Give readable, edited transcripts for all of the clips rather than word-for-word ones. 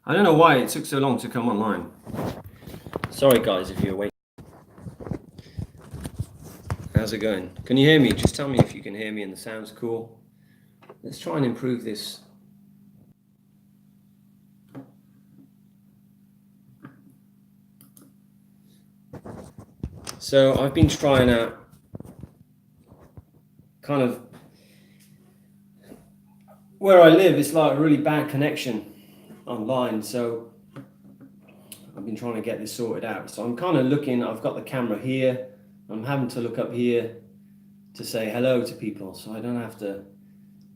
I don't know why it took so long to come online. Sorry guys if you're waiting. How's it going? Can you hear me? Just tell me if you can hear me and the sound's cool. Let's try and improve this. So I've been trying out kind of where I live, it's like a really bad connection online, so I've been trying to get this sorted out. So I'm kind of looking, I've got the camera here, I'm having to look up here to say hello to people, so I don't have to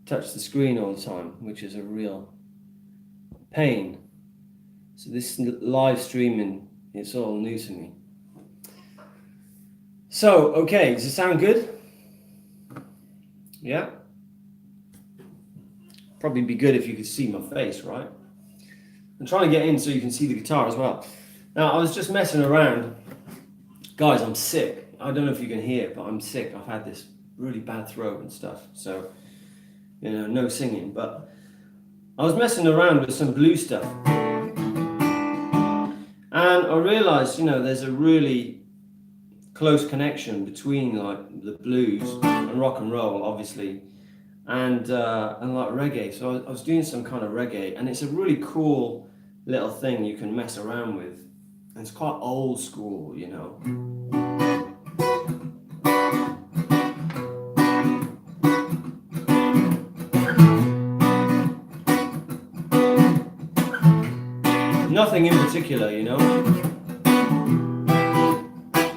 touch the screen all the time, which is a real pain. So this live streaming, it's all new to me. So, okay, does it sound good? Yeah? Probably be good if you could see my face, right? I'm trying to get in so you can see the guitar as well. Now, I was just messing around. Guys, I'm sick. I don't know if you can hear, but I'm sick. I've had this really bad throat and stuff. So, no singing. But I was messing around with some blues stuff. And I realized, there's a really close connection between like the blues and rock and roll, obviously, and like reggae. So I was doing some kind of reggae, and it's a really cool little thing you can mess around with. And it's quite old school, Nothing in particular,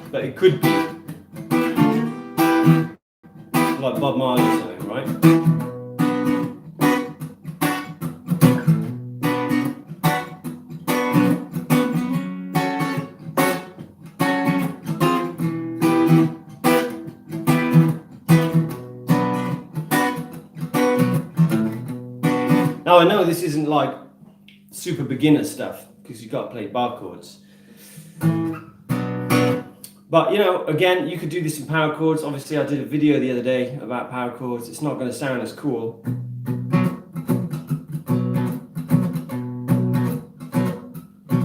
but it could be like Bob Marley or something, right? Now I know this isn't like super beginner stuff because you've got to play bar chords. But again, you could do this in power chords. Obviously, I did a video the other day about power chords. It's not going to sound as cool.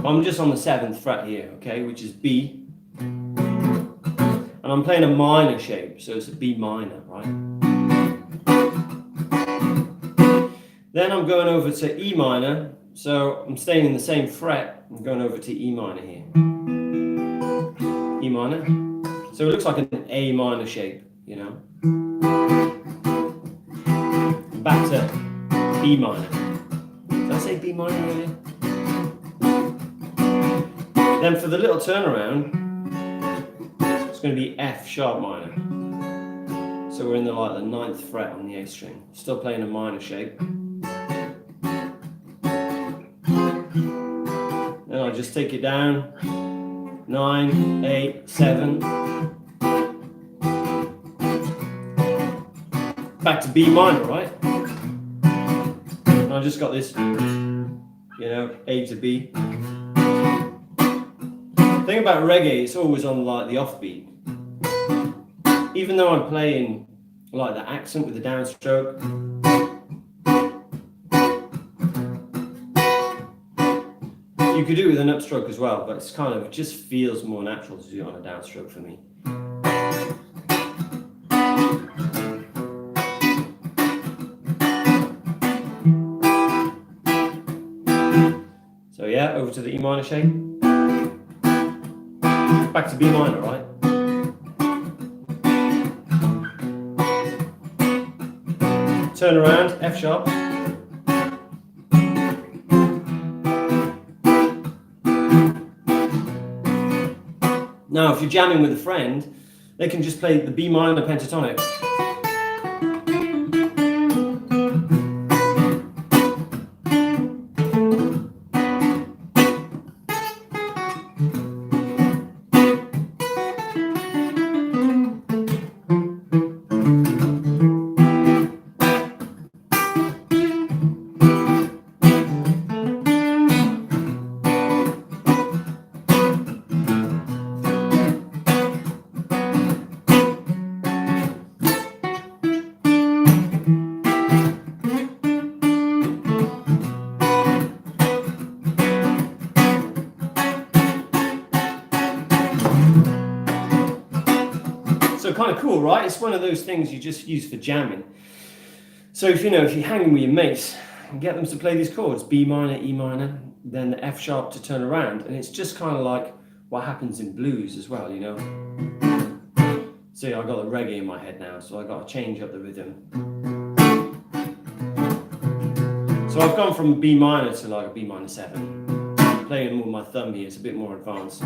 I'm just on the 7th fret here, okay, which is B. And I'm playing a minor shape, so it's a B minor, right? Then I'm going over to E minor, so I'm staying in the same fret. I'm going over to E minor here. E minor. So it looks like an A minor shape, Back to B minor. Did I say B minor earlier? Then for the little turnaround, it's going to be F sharp minor. So we're in the 9th fret on the A string. Still playing a minor shape. Then I'll just take it down. 9, 8, 7. Back to B minor, right? And I just got this, A to B. The thing about reggae, it's always on like the offbeat. Even though I'm playing like the accent with the downstroke, you could do it with an upstroke as well, but it's it just feels more natural to do it on a downstroke for me. So yeah, over to the E minor shape. Back to B minor, right? Turn around, F sharp. Now, if you're jamming with a friend, they can just play the B minor pentatonic. kind of cool, right? It's one of those things you just use for jamming. So if you're hanging with your mates and get them to play these chords, B minor, E minor, then the F sharp to turn around, and it's just kind of like what happens in blues as well, See, I got the reggae in my head now, so I got to change up the rhythm. So I've gone from B minor to like a B minor 7. Playing with my thumb here, it's a bit more advanced.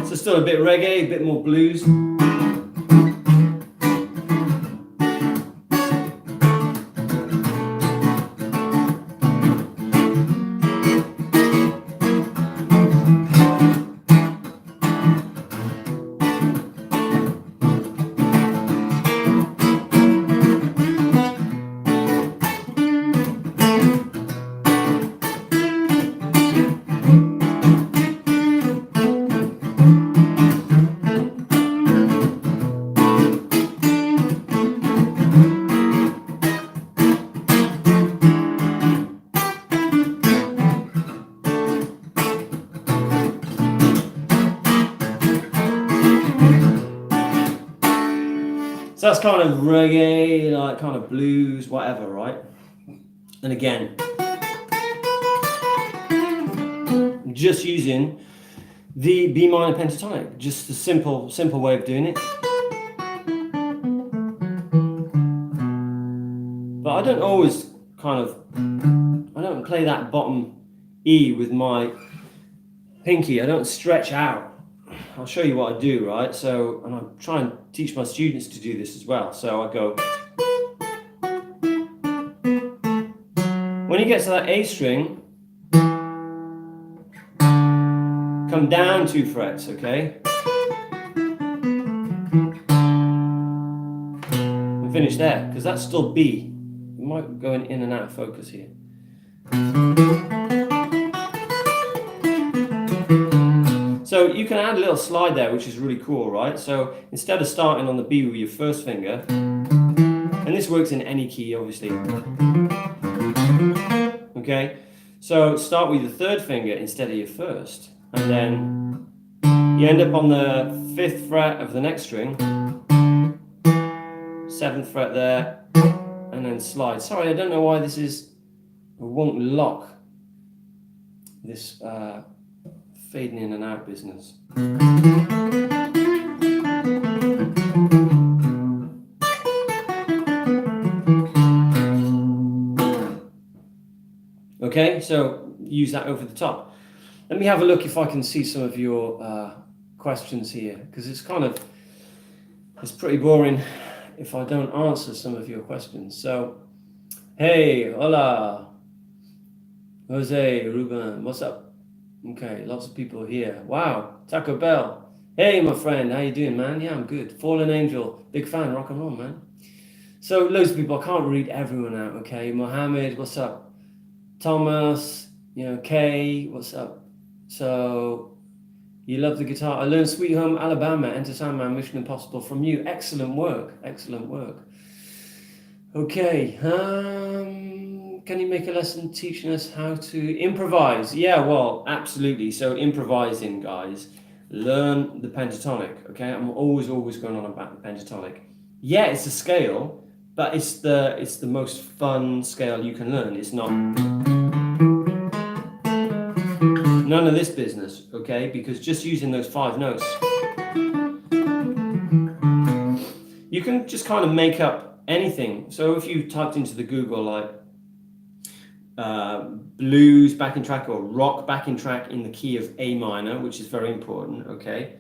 So still a bit reggae, a bit more blues. So that's kind of reggae, like kind of blues, whatever, right? And again, just using the B minor pentatonic, just a simple way of doing it. But I don't always I don't play that bottom E with my pinky. I don't stretch out. I'll show you what I do, right? So, and I try and teach my students to do this as well. So I go, when you get to that A string, come down 2 frets, okay? And finish there, because that's still B. You might go in and out of focus here. So you can add a little slide there, which is really cool, right? So instead of starting on the B with your first finger, and this works in any key, obviously. Okay, so start with your third finger instead of your first, and then you end up on the 5th fret of the next string, 7th fret there, and then slide. Sorry, I don't know why this is, it won't lock, this fading in and out business. Okay, so use that over the top. Let me have a look if I can see some of your questions here, because it's pretty boring if I don't answer some of your questions. So, hey, hola, Jose, Ruben, what's up? Okay, lots of people here. Wow, Taco Bell. Hey, my friend, how you doing, man? Yeah, I'm good. Fallen Angel, big fan, rock and roll, man. So loads of people, I can't read everyone out, okay? Mohammed, what's up? Thomas, Kay, what's up? So, you love the guitar. I learned Sweet Home Alabama, Enter Sandman, Mission Impossible from you. Excellent work, excellent work. Okay, can you make a lesson teaching us how to improvise? Yeah, well, absolutely. So improvising, guys, learn the pentatonic, okay? I'm always going on about the pentatonic. Yeah, it's a scale, but it's the most fun scale you can learn. It's not none of this business, okay? Because just using those 5 notes, you can just kind of make up anything. So if you typed into the Google like blues backing track or rock backing track in the key of A minor, which is very important, okay,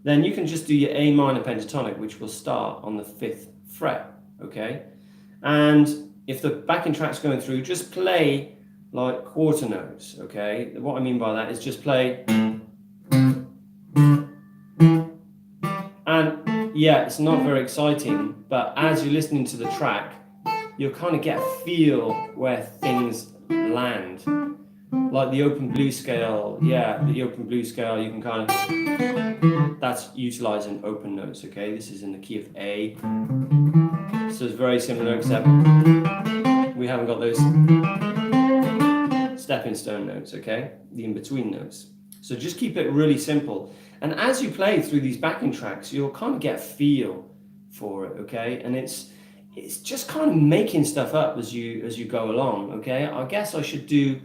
then you can just do your A minor pentatonic, which will start on the 5th fret, okay? And if the backing track's going through, just play like quarter notes, okay? What I mean by that is just play, and yeah, it's not very exciting, but as you're listening to the track, you'll kind of get a feel where things land. Like the open blues scale, yeah, the open blues scale, you can kind of, that's utilizing open notes, okay? This is in the key of A. So it's very similar, except we haven't got those stepping stone notes, okay? The in-between notes. So just keep it really simple. And as you play through these backing tracks, you'll kind of get a feel for it, okay? And it's just kind of making stuff up as you go along, okay? I guess I should do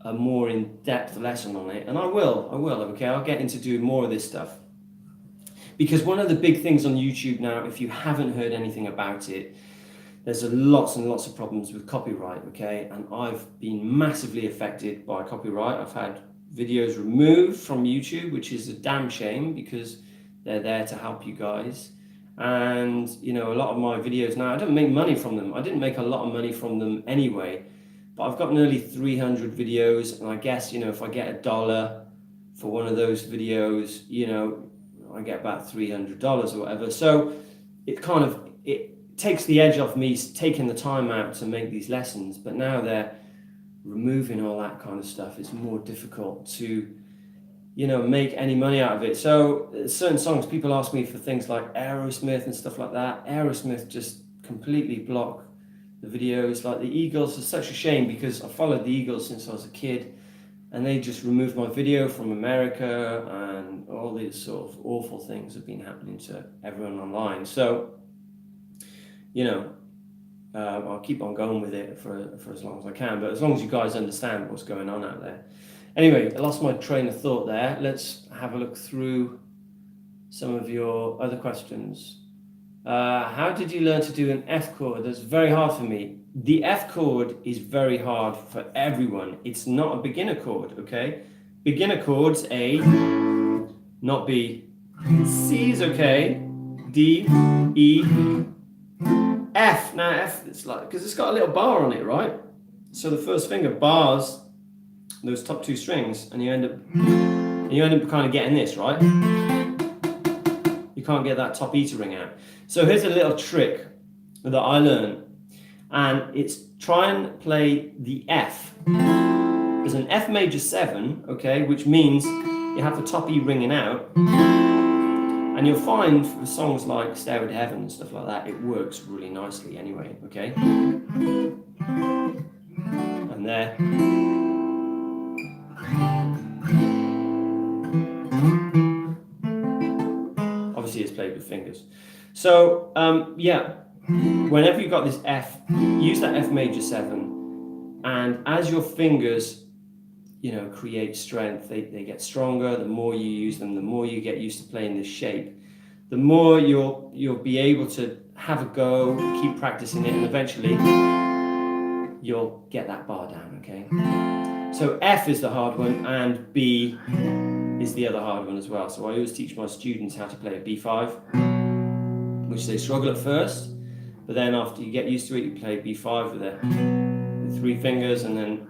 a more in-depth lesson on it, and I will, okay? I'll get into doing more of this stuff. Because one of the big things on YouTube now, if you haven't heard anything about it, there's lots and lots of problems with copyright, okay? And I've been massively affected by copyright. I've had videos removed from YouTube, which is a damn shame because they're there to help you guys. And, you know, a lot of my videos now, I don't make money from them. I didn't make a lot of money from them anyway, but I've got nearly 300 videos. And I guess, you know, if I get $1 for one of those videos, you know, I get about $300 or whatever. So it takes the edge off me taking the time out to make these lessons, but now they're removing all that kind of stuff. It's more difficult to, you know, make any money out of it. So certain songs, people ask me for things like Aerosmith and stuff like that. Aerosmith just completely block the videos. Like the Eagles is such a shame because I followed the Eagles since I was a kid, and they just removed my video from America, and all these sort of awful things have been happening to everyone online. So, you know, I'll keep on going with it for as long as I can, but as long as you guys understand what's going on out there. Anyway, I lost my train of thought there. Let's have a look through some of your other questions. How did you learn to do an F chord? That's very hard for me. The F chord is very hard for everyone. It's not a beginner chord, okay? Beginner chords, A, not B. C is okay. D, E, F. Now F, it's like, because it's got a little bar on it, right? So the first finger bars those top two strings, and you end up kind of getting this, right? You can't get that top E to ring out. So here's a little trick that I learned, and it's try and play the F. There's an F major 7, okay, which means you have the top E ringing out, and you'll find for songs like Stairway to Heaven and stuff like that, it works really nicely anyway, okay? And there. Obviously it's played with fingers. So yeah, whenever you've got this F, use that F major 7, and as your fingers, you know, create strength, they get stronger. The more you use them, the more you get used to playing this shape, the more you'll be able to have a go, keep practicing it, and eventually you'll get that bar down, okay? So F is the hard one, and B is the other hard one as well. So I always teach my students how to play a B5, which they struggle at first, but then after you get used to it, you play B5 with 3 fingers, and then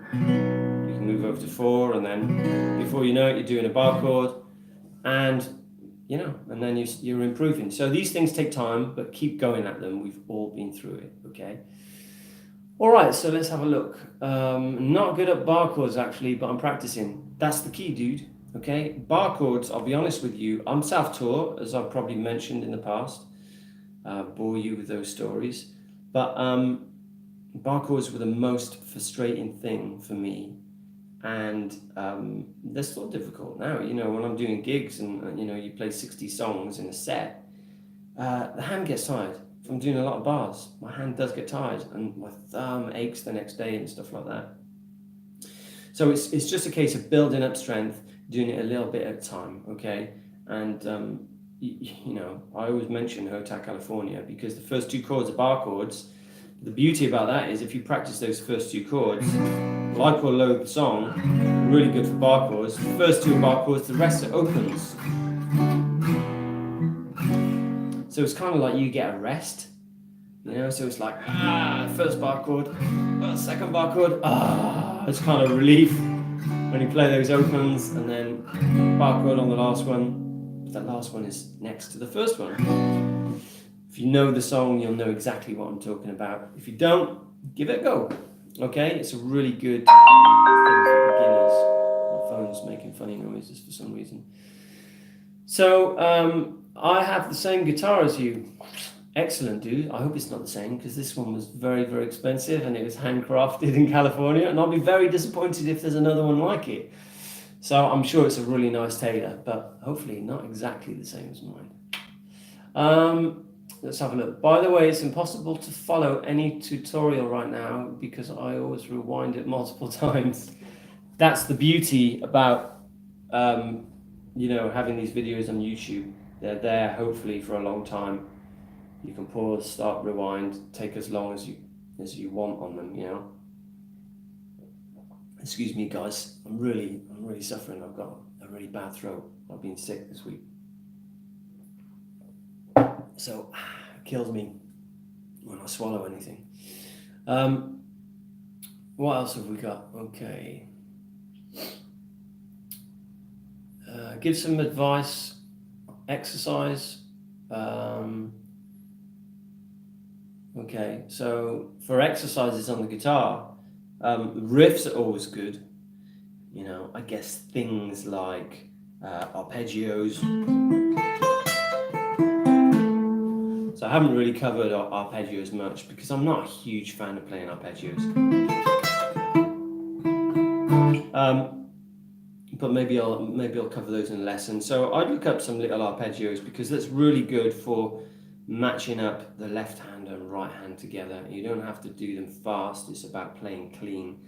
you can move over to 4, and then before you know it, you're doing a bar chord, and you know, and then you're improving. So these things take time, but keep going at them. We've all been through it, okay? All right, so let's have a look. Not good at bar chords actually, but I'm practicing. That's the key, dude. Okay, bar chords, I'll be honest with you, I'm self-taught, as I've probably mentioned in the past. Bore you with those stories. But bar chords were the most frustrating thing for me. And they're still difficult now. You know, when I'm doing gigs and, you know, you play 60 songs in a set, the hand gets tired. If I'm doing a lot of bars, my hand does get tired, and my thumb aches the next day and stuff like that. So it's just a case of building up strength, doing it a little bit at a time, okay? And, you know, I always mention Hotel California because the first 2 chords are bar chords. The beauty about that is if you practice those first 2 chords, like or loathe the song, really good for bar chords. The first 2 are bar chords, the rest are opens. So it's kind of like you get a rest, you know? So it's like, first bar chord, second bar chord, it's kind of relief when you play those opens, and then bar chord on the last one. But that last one is next to the first one. If you know the song, you'll know exactly what I'm talking about. If you don't, give it a go, okay? It's a really good thing for beginners. My phone's making funny noises for some reason. So, I have the same guitar as you. Excellent, dude. I hope it's not the same, because this one was very, very expensive and it was handcrafted in California, and I'll be very disappointed if there's another one like it. So I'm sure it's a really nice tailor, but hopefully not exactly the same as mine. Let's have a look. By the way, it's impossible to follow any tutorial right now because I always rewind it multiple times. That's the beauty about having these videos on YouTube. They're there hopefully for a long time. You can pause, start, rewind, take as long as you want on them, Excuse me, guys. I'm really suffering. I've got a really bad throat. I've been sick this week. So it kills me when I swallow anything. What else have we got? Okay. Give some advice, exercise. Okay, so for exercises on the guitar, riffs are always good. I guess things like arpeggios. So I haven't really covered arpeggios much because I'm not a huge fan of playing arpeggios. But maybe I'll cover those in a lesson. So I'd look up some little arpeggios because that's really good for matching up the left hand and right hand together. You don't have to do them fast. It's about playing clean.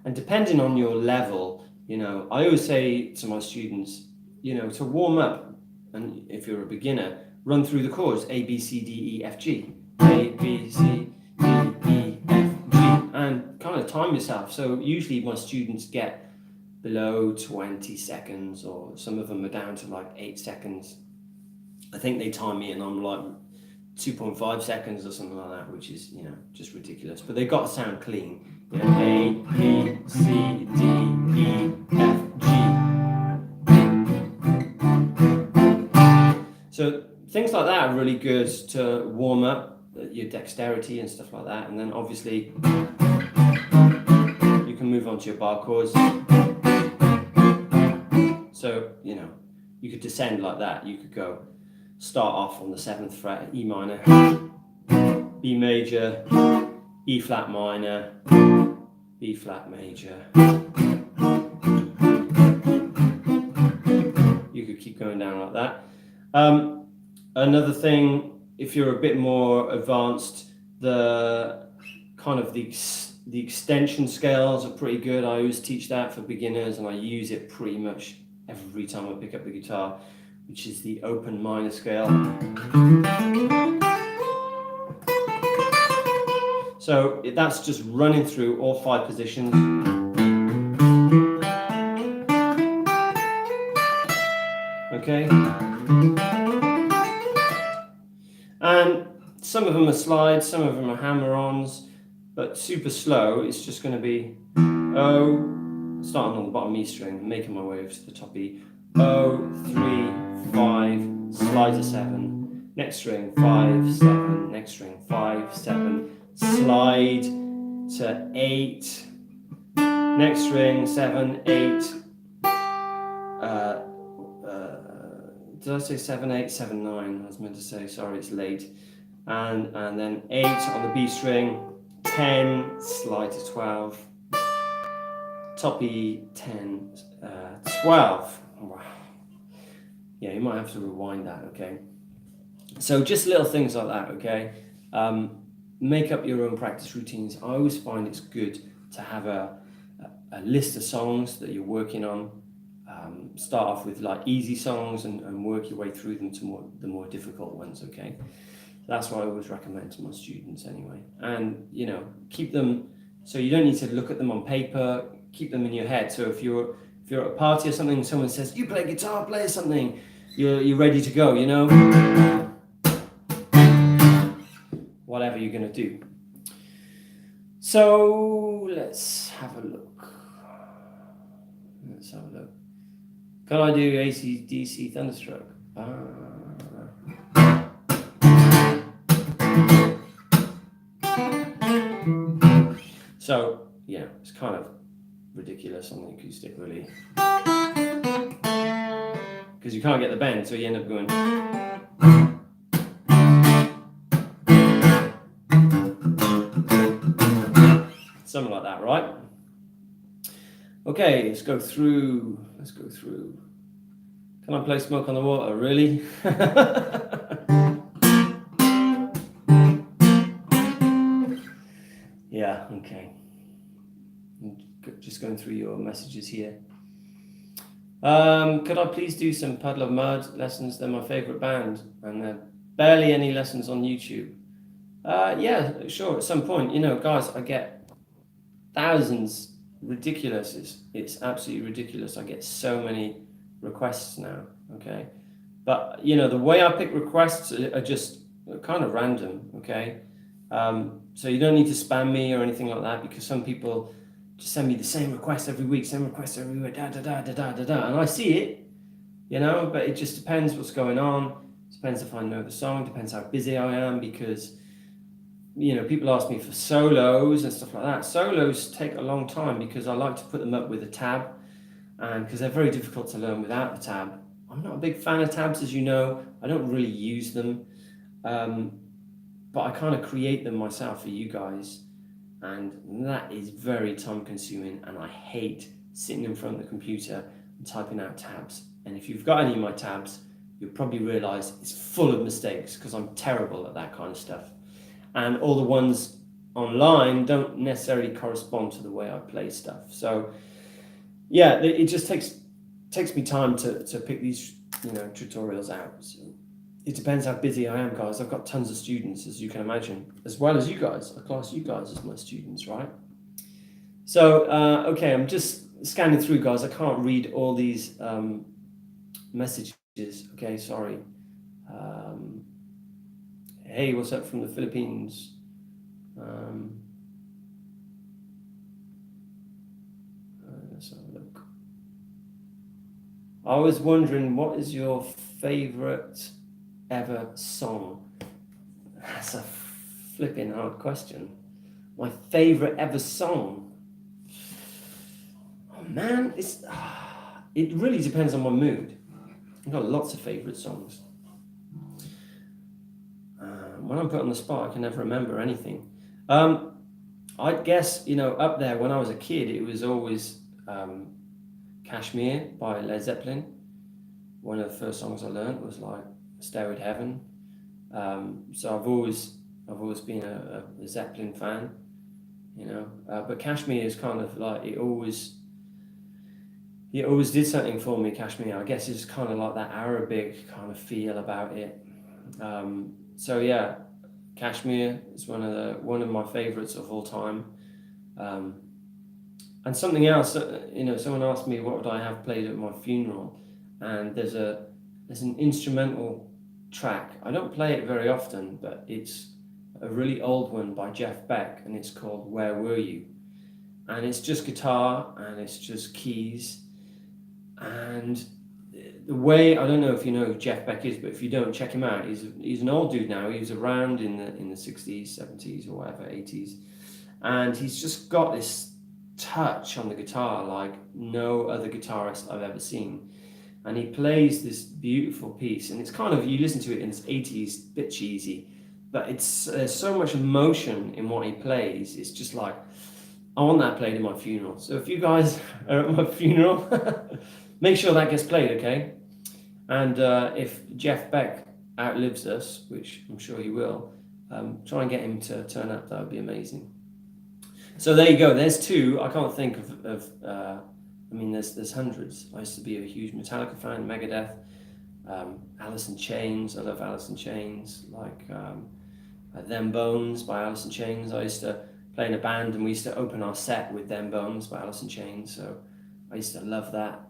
And depending on your level, I always say to my students, to warm up, and if you're a beginner, run through the chords A, B, C, D, E, F, G. A, B, C, D, E, F, G. And kind of time yourself. So usually my students get below 20 seconds, or some of them are down to like 8 seconds. I think they time me and I'm like 2.5 seconds or something like that, which is, just ridiculous. But they've got to sound clean. A, B, C, D, E, F, G. So things like that are really good to warm up your dexterity and stuff like that. And then obviously you can move on to your bar chords. So, you could descend like that. You could start off on the 7th fret, E minor, B major, E flat minor, B flat major. You could keep going down like that. Another thing, if you're a bit more advanced, the extension scales are pretty good. I always teach that for beginners, and I use it pretty much every time I pick up the guitar, which is the open minor scale. So that's just running through all 5 positions. Okay. And some of them are slides, some of them are hammer-ons, but super slow. It's just going to be O, starting on the bottom E string, making my way over to the top E. O, 3, 5, slide to 7, next string 5, 7, next string 5, 7, slide to 8, next string 7, 8. Did I say 7, 8, 7, 9? I was meant to say, sorry, it's late. And then 8 on the B string, 10, slide to 12, top E, 10, 12. Wow. Yeah, you might have to rewind that, okay? So just little things like that, okay? Make up your own practice routines. I always find it's good to have a list of songs that you're working on. Start off with like easy songs and work your way through them to the more difficult ones, okay? That's what I always recommend to my students anyway. And, keep them, so you don't need to look at them on paper, keep them in your head. So if you're at a party or something and someone says, you play guitar, play something, you're ready to go, whatever you're going to do. So let's have a look. Can I do AC/DC Thunderstruck? So, yeah, it's kind of ridiculous on the acoustic, really. Because you can't get the bend, so you end up going. something like that, right? Okay, let's go through. Can I play Smoke on the Water? Really? Yeah, okay. I'm just going through your messages here. Could I please do some Puddle of Mud lessons? They're my favorite band, and there are barely any lessons on YouTube. Yeah, sure, at some point. Guys, I get thousands. Ridiculous. It's absolutely ridiculous. I get so many requests now, okay? But, the way I pick requests are just kind of random, okay? So you don't need to spam me or anything like that, because some people just send me the same request every week, da, da, da, da, da, da, da. And I see it, but it just depends what's going on. Depends if I know the song, depends how busy I am, because, people ask me for solos and stuff like that. Solos take a long time because I like to put them up with a tab, and because they're very difficult to learn without the tab. I'm not a big fan of tabs, as you know. I don't really use them, but I kind of create them myself for you guys, and that is very time consuming, and I hate sitting in front of the computer and typing out tabs. And if you've got any of my tabs, you'll probably realize it's full of mistakes, because I'm terrible at that kind of stuff. And all the ones online don't necessarily correspond to the way I play stuff. So yeah, it just takes me time to pick these tutorials out. So it depends how busy I am, guys. I've got tons of students, as you can imagine, as well as you guys. I class you guys as my students, right? So okay, I'm just scanning through, guys. I can't read all these messages. Okay, sorry. Hey, what's up from the Philippines? Let's have a look. I was wondering, what is your favorite ever song? That's a flipping hard question. My favorite ever song? Oh man, it really depends on my mood. I've got lots of favorite songs. When I'm put on the spot, I can never remember anything. I guess, up there when I was a kid, it was always Kashmir by Led Zeppelin. One of the first songs I learned was like Stairway to Heaven. So I've always been a Zeppelin fan, but Kashmir is kind of like, it always did something for me, Kashmir. I guess it's kind of like that Arabic kind of feel about it. So yeah, Kashmir is one of my favorites of all time. And something else, someone asked me what would I have played at my funeral, and there's an instrumental track. I don't play it very often, but it's a really old one by Jeff Beck, and it's called Where Were You? And it's just guitar, and it's just keys. And the way, I don't know if you know who Jeff Beck is, but if you don't, check him out. He's an old dude now. He was around in the 60s, 70s, or whatever, 80s. And he's just got this touch on the guitar like no other guitarist I've ever seen. And he plays this beautiful piece, and it's kind of, you listen to it and it's 80s, bit cheesy, but there's so much emotion in what he plays. It's just like, I want that played in my funeral. So if you guys are at my funeral, make sure that gets played, okay? And if Jeff Beck outlives us, which I'm sure he will, try and get him to turn up. That would be amazing. So there you go. There's two. I can't think of there's hundreds. I used to be a huge Metallica fan, Megadeth, Alice in Chains. I love Alice in Chains, like Them Bones by Alice in Chains. I used to play in a band, and we used to open our set with Them Bones by Alice in Chains. So I used to love that.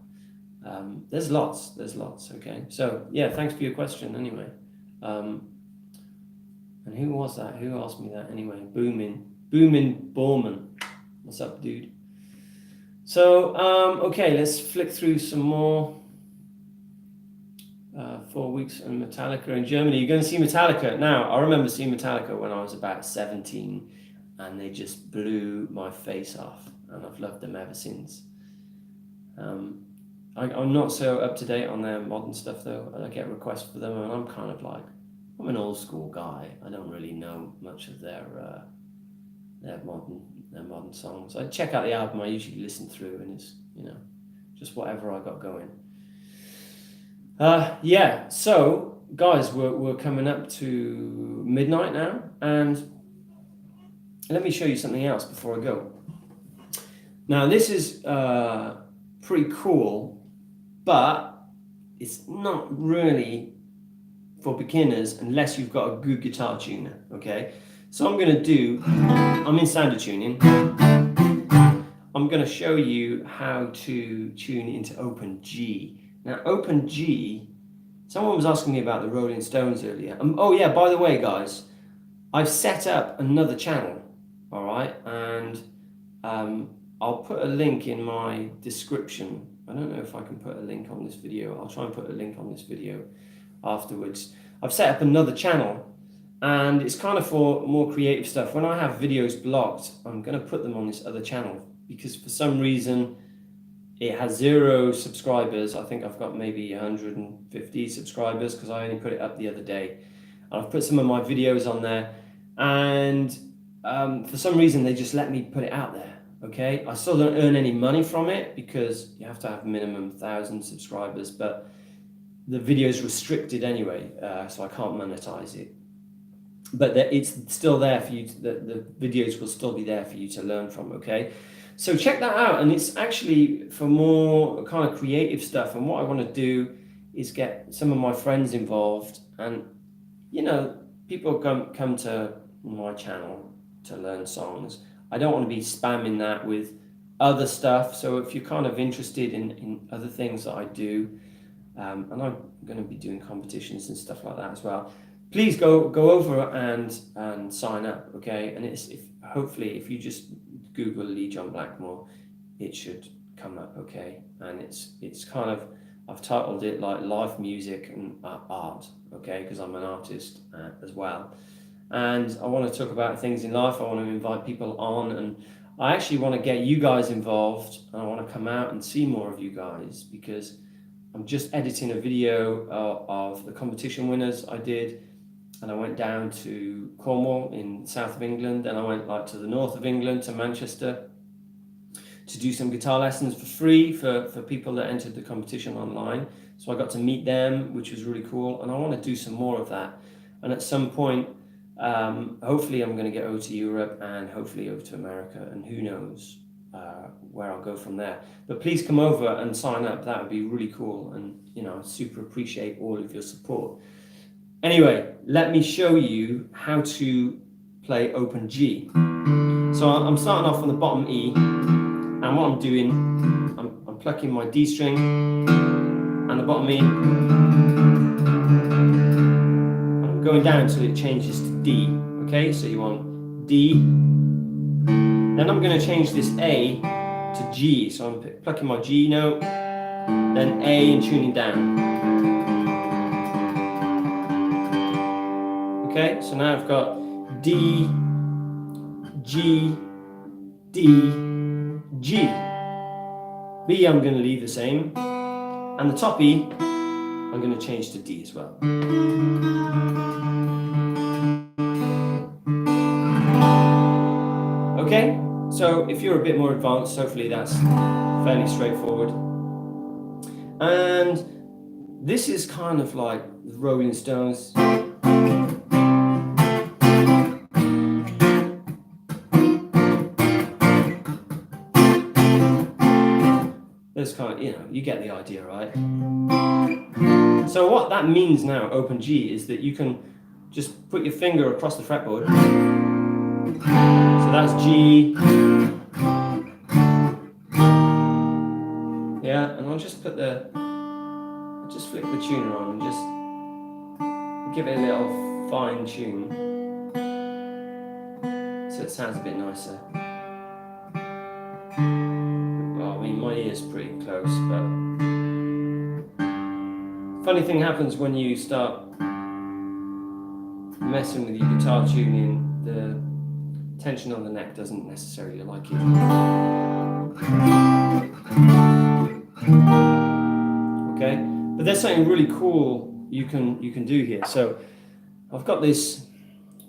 There's lots, okay? So yeah, thanks for your question anyway. And who was that? Who asked me that anyway? Boomin Borman. What's up, dude? So, okay, let's flick through some more. 4 weeks in Metallica in Germany. You're going to see Metallica. Now, I remember seeing Metallica when I was about 17, and they just blew my face off, and I've loved them ever since. I'm not so up to date on their modern stuff though. I get requests for them, and I'm kind of like, I'm an old school guy. I don't really know much of their their modern songs. I check out the album. I usually listen through, and it's just whatever I got going. Yeah. So guys, we're coming up to midnight now, and let me show you something else before I go. Now this is pretty cool, but it's not really for beginners unless you've got a good guitar tuner, okay? So I'm in standard tuning. I'm going to show you how to tune into open G. Now open G, someone was asking me about the Rolling Stones earlier. Oh yeah, by the way guys, I've set up another channel, all right? And I'll put a link in my description. I don't know if I can put a link on this video. I'll try and put a link on this video afterwards. I've set up another channel, and it's kind of for more creative stuff. When I have videos blocked, I'm going to put them on this other channel because for some reason it has 0 subscribers. I think I've got maybe 150 subscribers because I only put it up the other day. And I've put some of my videos on there, and for some reason they just let me put it out there. Okay, I still don't earn any money from it because you have to have minimum 1,000 subscribers, but the video is restricted anyway, so I can't monetize it. But it's still there for you. The videos will still be there for you to learn from. Okay, so check that out, and it's actually for more kind of creative stuff. And what I want to do is get some of my friends involved, and people come to my channel to learn songs. I don't want to be spamming that with other stuff. So if you're kind of interested in other things that I do, and I'm going to be doing competitions and stuff like that as well, please go over and sign up, okay? And hopefully if you just Google Lee John Blackmore, it should come up, okay? And it's kind of, I've titled it like life, music, and art, okay? Because I'm an artist as well. And I want to talk about things in life. I want to invite people on, and I actually want to get you guys involved, and I want to come out and see more of you guys because I'm just editing a video of the competition winners I did, and I went down to Cornwall in south of England, and I went to the north of England to Manchester to do some guitar lessons for free for people that entered the competition online. So I got to meet them, which was really cool, and I want to do some more of that. And at some point, hopefully I'm going to get over to Europe and hopefully over to America, and who knows where I'll go from there. But please come over and sign up. That would be really cool, and I super appreciate all of your support. Anyway, let me show you how to play open G. So I'm starting off on the bottom E, and what I'm doing, I'm plucking my D string and the bottom E, and I'm going down until it changes to D. Okay, so you want D, then I'm going to change this A to G. So I'm plucking my G note, then A and tuning down. Okay, so now I've got D, G, D, G. B I'm going to leave the same, and the top E I'm going to change to D as well. Okay, so if you're a bit more advanced, hopefully that's fairly straightforward. And this is kind of like the Rolling Stones. There's kind of, you get the idea, right? So what that means now, open G, is that you can just put your finger across the fretboard. So that's G. Yeah, and I'll just flick the tuner on and just give it a little fine tune so it sounds a bit nicer. Well, I mean, my ear's pretty close, but funny thing happens when you start messing with your guitar tuning, the tension on the neck doesn't necessarily like it. Okay, but there's something really cool you can do here. So I've got this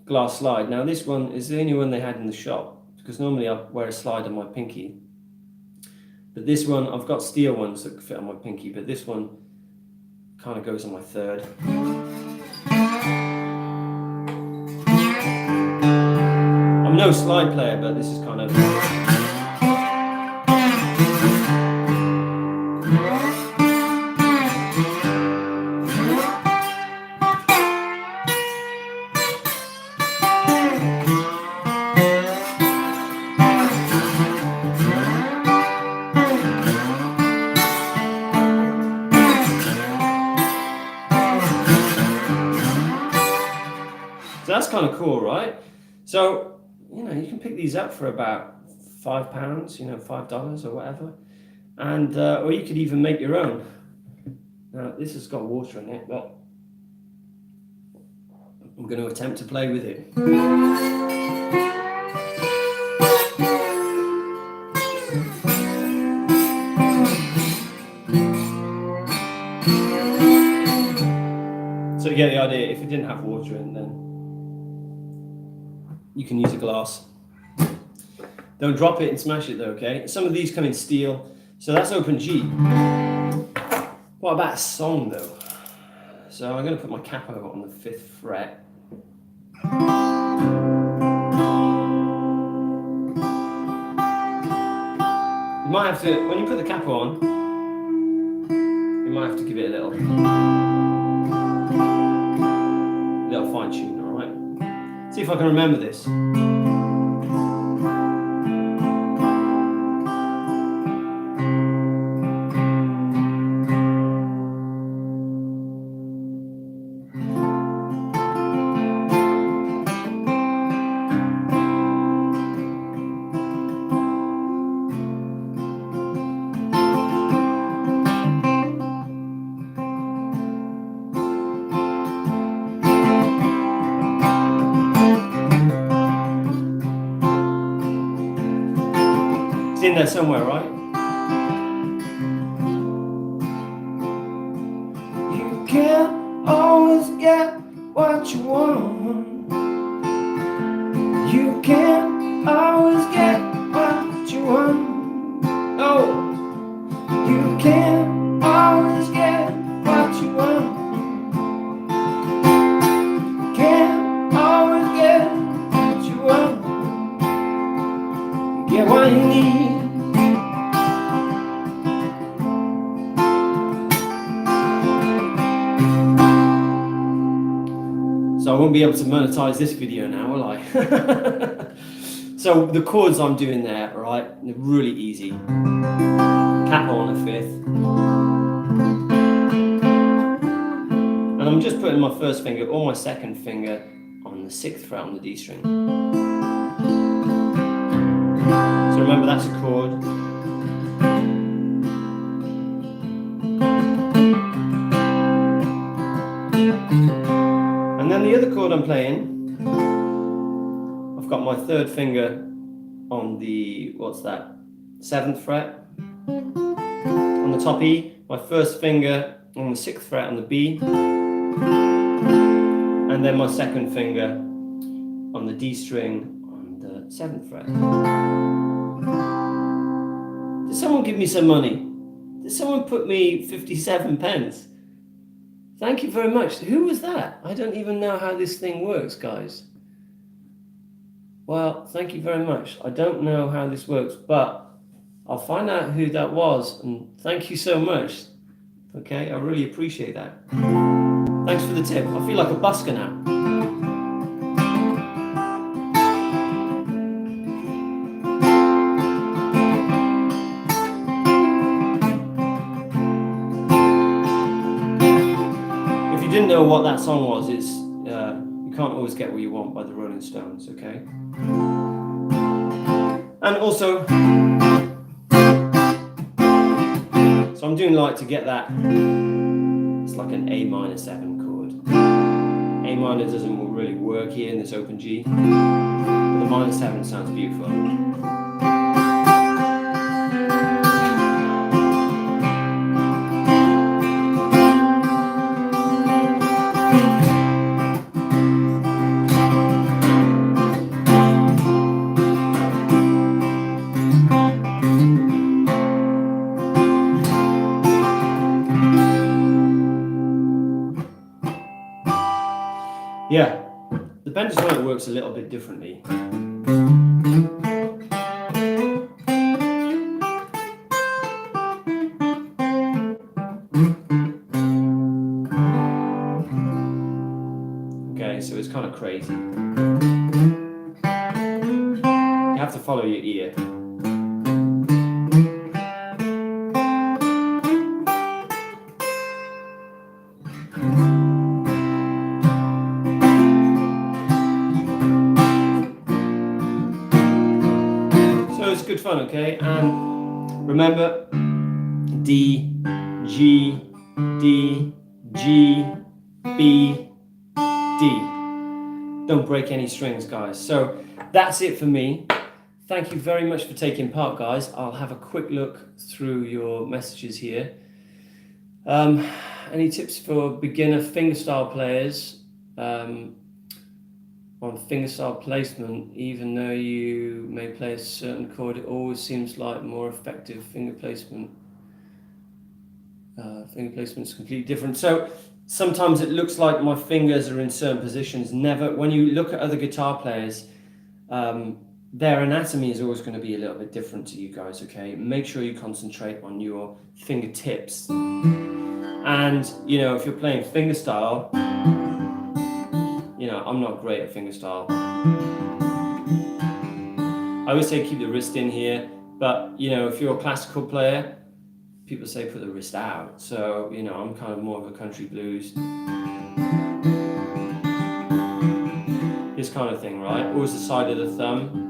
glass slide. Now this one is the only one they had in the shop, because normally I wear a slide on my pinky. But this one, I've got steel ones that fit on my pinky, but this one kind of goes on my third. I'm no slide player, but this is kind of... So that's kind of cool, right? So, you know, you can pick these up for about £5, you know, $5 or whatever. And, or you could even make your own. Now, this has got water in it, but I'm going to attempt to play with it. So you get the idea, if it didn't have water in, then you can use a glass. Don't drop it and smash it though, okay? Some of these come in steel, so that's open G. What about a song though? So I'm going to put my capo on the 5th fret. You might have to, when you put the capo on, you might have to give it a little fine tune, alright? See if I can remember this. It's in there somewhere, right? You can't always get what you want. You can't always get what you want. No, you can't always get what you want. Can't always get what you want. You get what you need. So I won't be able to monetize this video now, will I? So the chords I'm doing there, right, they're really easy. Capo on the 5th. And I'm just putting my 1st finger or my 2nd finger on the 6th fret on the D string. So remember that's a chord. And then the other chord I'm playing, I've got my 3rd finger on the, what's that, 7th fret on the top E, my 1st finger on the 6th fret on the B, and then my 2nd finger on the D string on the 7th fret. Did someone give me some money? Did someone put me 57 pence? Thank you very much. Who was that? I don't even know how this thing works, guys. Well, thank you very much. I don't know how this works, but I'll find out who that was, and thank you so much. Okay, I really appreciate that. Thanks for the tip. I feel like a busker now. Didn't know what that song was. It's You Can't Always Get What You Want by the Rolling Stones, okay? And also, so I'm doing like to get that, it's like an A minor 7 chord. A minor doesn't really work here in this open G, but the minor 7 sounds beautiful. the bend tonic works a little bit differently. Okay, so it's kind of crazy. You have to follow your ear. So it's good fun, okay? And remember, D, G, D, G, B, D. Don't break any strings, guys. So that's it for me. Thank you very much for taking part, guys. I'll have a quick look through your messages here. Any tips for beginner fingerstyle players on fingerstyle placement? Even though you may play a certain chord, it always seems like more effective finger placement. Finger placement is completely different. So sometimes it looks like my fingers are in certain positions. Never. When you look at other guitar players, their anatomy is always going to be a little bit different to you guys, okay? Make sure you concentrate on your fingertips. And, you know, if you're playing fingerstyle, you know, I'm not great at fingerstyle. I always say keep the wrist in here, but, you know, if you're a classical player, people say put the wrist out. So, you know, I'm kind of more of a country blues. This kind of thing, right? Always the side of the thumb.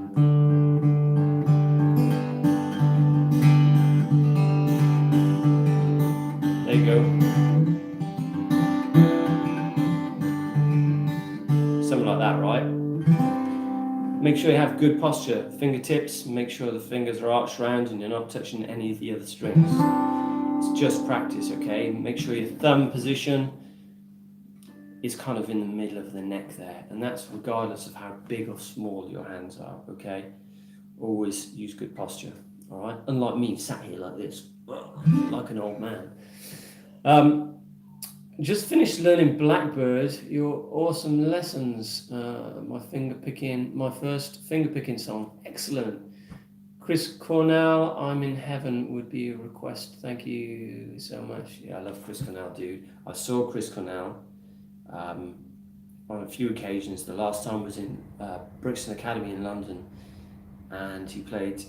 There you go. Something like that, right? Make sure you have good posture. Fingertips, make sure the fingers are arched around and you're not touching any of the other strings. It's just practice, okay? Make sure your thumb position is kind of in the middle of the neck there. And that's regardless of how big or small your hands are, okay? Always use good posture, all right? Unlike me, sat here like this, like an old man. Just finished learning Blackbird, your awesome lessons. My first finger picking song. Excellent. Chris Cornell, I'm in Heaven would be a request. Thank you so much. Yeah, I love Chris Cornell, dude. I saw Chris Cornell on a few occasions. The last time was in Brixton Academy in London, and he played.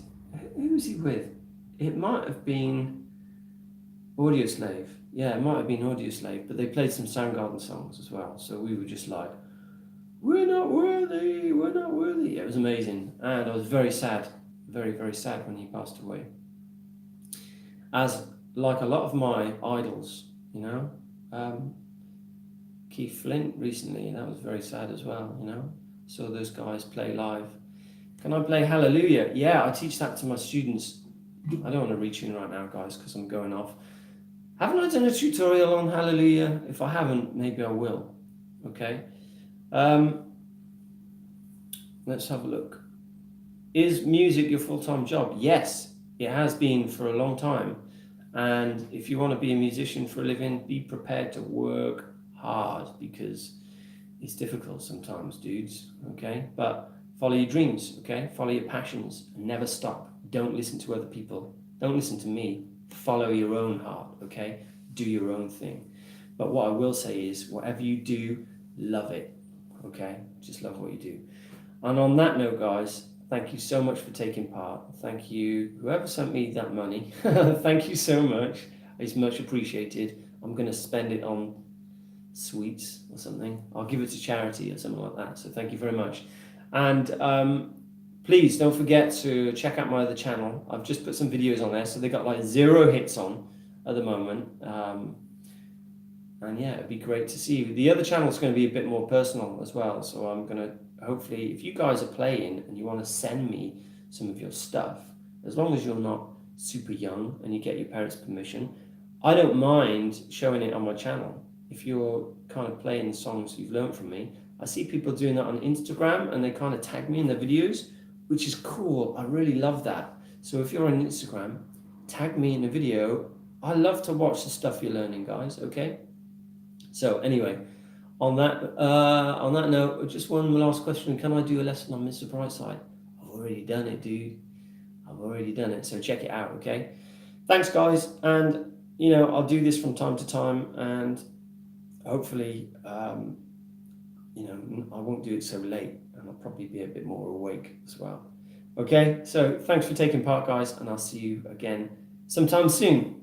Who was he with? It might have been Audioslave. Yeah, it might have been Audioslave, but they played some Soundgarden songs as well. So we were just like, we're not worthy, we're not worthy. It was amazing. And I was very sad, very, very sad when he passed away. As like a lot of my idols, you know, Keith Flint recently, and that was very sad as well, you know. Saw those guys play live. Can I play Hallelujah? Yeah, I teach that to my students. I don't want to reach in right now, guys, because I'm going off. Haven't I done a tutorial on Hallelujah? If I haven't, maybe I will. Okay. Let's have a look. Is music your full-time job? Yes, it has been for a long time. And if you want to be a musician for a living, be prepared to work hard, because it's difficult sometimes, dudes. Okay. But follow your dreams. Okay. Follow your passions and never stop. Don't listen to other people. Don't listen to me. Follow your own heart, okay? Do your own thing. But what I will say is, whatever you do, love it, okay? Just love what you do. And on that note, guys, thank you so much for taking part. Thank you, whoever sent me that money. Thank you so much. It's much appreciated. I'm going to spend it on sweets or something. I'll give it to charity or something like that. So thank you very much. And please don't forget to check out my other channel. I've just put some videos on there, so they got like 0 hits on at the moment. And yeah, it'd be great to see you. The other channel is going to be a bit more personal as well. So I'm going to, hopefully, if you guys are playing and you want to send me some of your stuff, as long as you're not super young and you get your parents' permission, I don't mind showing it on my channel. If you're kind of playing songs you've learned from me, I see people doing that on Instagram and they kind of tag me in their videos, which is cool. I really love that. So if you're on Instagram, tag me in the video. I love to watch the stuff you're learning, guys, okay? So anyway, On that note, just one last question. Can I do a lesson on Mr. Brightside? I've already done it, dude. I've already done it. So check it out, okay? Thanks, guys. And, I'll do this from time to time. And hopefully, I won't do it so late. And I'll probably be a bit more awake as well. Okay? So thanks for taking part, guys. And I'll see you again sometime soon.